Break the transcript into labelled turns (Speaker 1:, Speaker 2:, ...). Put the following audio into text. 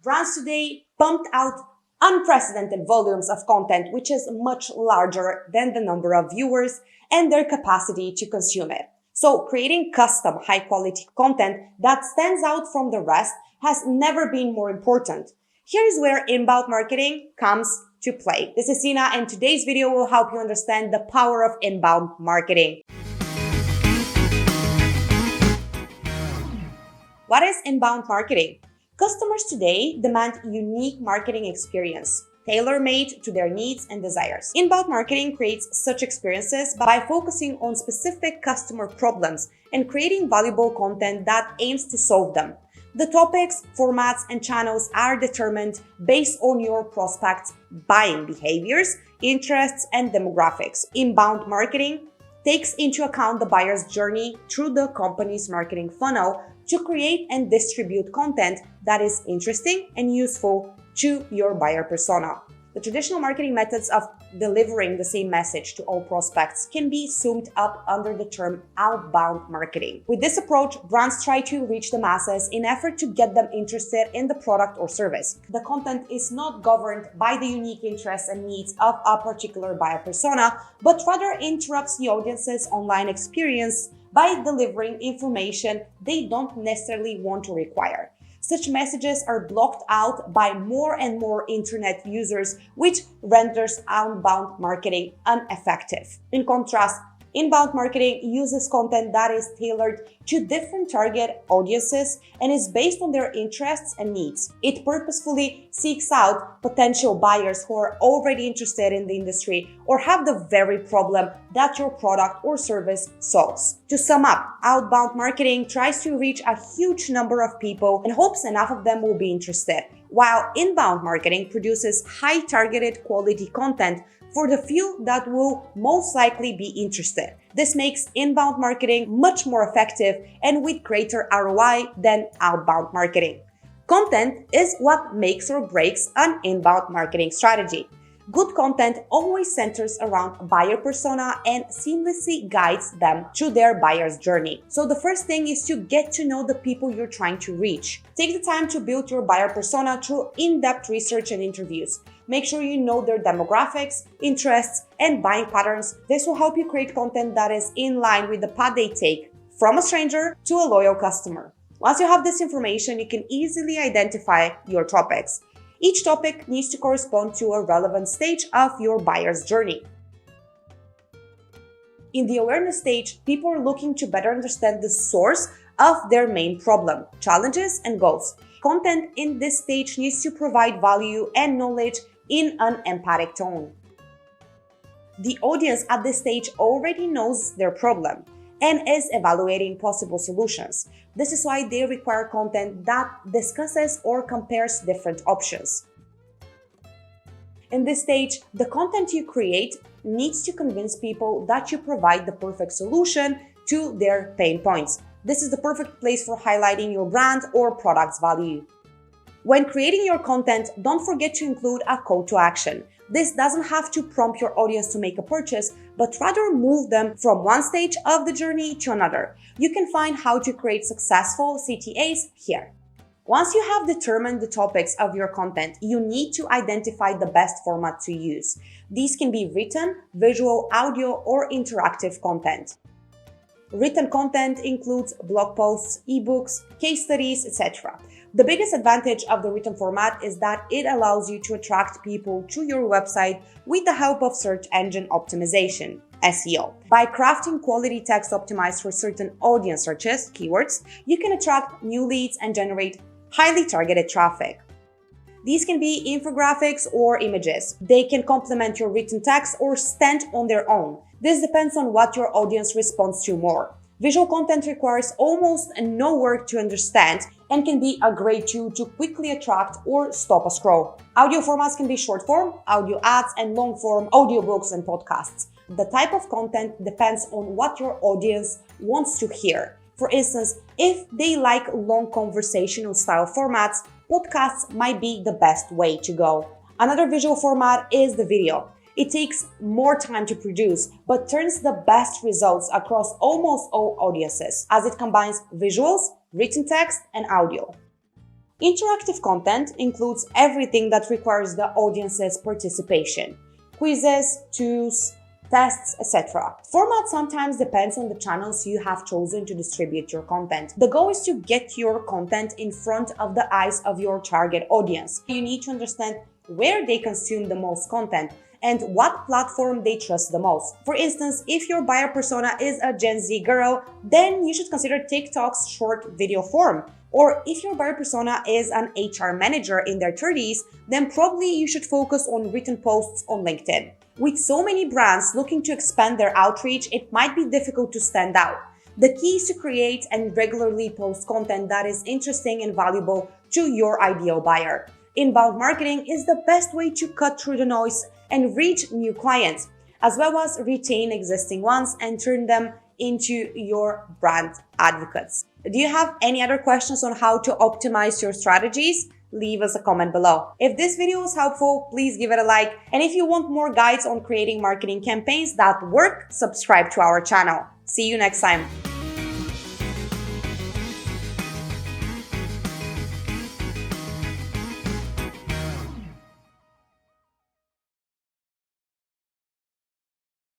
Speaker 1: Brands today pumped out unprecedented volumes of content, which is much larger than the number of viewers and their capacity to consume it. So creating custom high quality content that stands out from the rest has never been more important. Here is where inbound marketing comes to play. This is Sina, and today's video will help you understand the power of inbound marketing. What is inbound marketing? Customers today demand unique marketing experience, tailor-made to their needs and desires. Inbound marketing creates such experiences by focusing on specific customer problems and creating valuable content that aims to solve them. The topics, formats, and channels are determined based on your prospects' buying behaviors, interests, and demographics. Inbound marketing takes into account the buyer's journey through the company's marketing funnel to create and distribute content that is interesting and useful to your buyer persona. The traditional marketing methods of delivering the same message to all prospects can be summed up under the term outbound marketing. With this approach, brands try to reach the masses in effort to get them interested in the product or service. The content is not governed by the unique interests and needs of a particular buyer persona, but rather interrupts the audience's online experience by delivering information they don't necessarily want to require. Such messages are blocked out by more and more internet users, which renders outbound marketing ineffective. In contrast, inbound marketing uses content that is tailored to different target audiences and is based on their interests and needs. It purposefully seeks out potential buyers who are already interested in the industry or have the very problem that your product or service solves. To sum up, outbound marketing tries to reach a huge number of people and hopes enough of them will be interested, while inbound marketing produces high targeted quality content for the few that will most likely be interested. This makes inbound marketing much more effective and with greater ROI than outbound marketing. Content is what makes or breaks an inbound marketing strategy. Good content always centers around buyer persona and seamlessly guides them through their buyer's journey. So the first thing is to get to know the people you're trying to reach. Take the time to build your buyer persona through in-depth research and interviews. Make sure you know their demographics, interests, and buying patterns. This will help you create content that is in line with the path they take from a stranger to a loyal customer. Once you have this information, you can easily identify your topics. Each topic needs to correspond to a relevant stage of your buyer's journey. In the awareness stage, people are looking to better understand the source of their main problem, challenges, and goals. Content in this stage needs to provide value and knowledge in an empathic tone. The audience at this stage already knows their problem and is evaluating possible solutions. This is why they require content that discusses or compares different options. In this stage, the content you create needs to convince people that you provide the perfect solution to their pain points. This is the perfect place for highlighting your brand or product's value. When creating your content, don't forget to include a call to action. This doesn't have to prompt your audience to make a purchase, but rather move them from one stage of the journey to another. You can find how to create successful CTAs here. Once you have determined the topics of your content, you need to identify the best format to use. These can be written, visual, audio, or interactive content. Written content includes blog posts, ebooks, case studies, etc. The biggest advantage of the written format is that it allows you to attract people to your website with the help of search engine optimization, SEO. By crafting quality text optimized for certain audience searches, keywords, you can attract new leads and generate highly targeted traffic. These can be infographics or images. They can complement your written text or stand on their own. This depends on what your audience responds to more. Visual content requires almost no work to understand and can be a great tool to quickly attract or stop a scroll. Audio formats can be short form, audio ads, and long form audiobooks and podcasts. The type of content depends on what your audience wants to hear. For instance, if they like long conversational style formats, podcasts might be the best way to go. Another visual format is the video. It takes more time to produce, but turns the best results across almost all audiences, as it combines visuals, written text, and audio. Interactive content includes everything that requires the audience's participation: quizzes, tools, tests, etc. Format sometimes depends on the channels you have chosen to distribute your content. The goal is to get your content in front of the eyes of your target audience. You need to understand where they consume the most content and what platform they trust the most. For instance, if your buyer persona is a Gen Z girl, then you should consider TikTok's short video form. Or if your buyer persona is an HR manager in their 30s, then probably you should focus on written posts on LinkedIn. With so many brands looking to expand their outreach, it might be difficult to stand out. The key is to create and regularly post content that is interesting and valuable to your ideal buyer. Inbound marketing is the best way to cut through the noise and reach new clients, as well as retain existing ones and turn them into your brand advocates. Do you have any other questions on how to optimize your strategies? Leave us a comment below. If this video was helpful, please give it a like. And if you want more guides on creating marketing campaigns that work, subscribe to our channel. See you next time.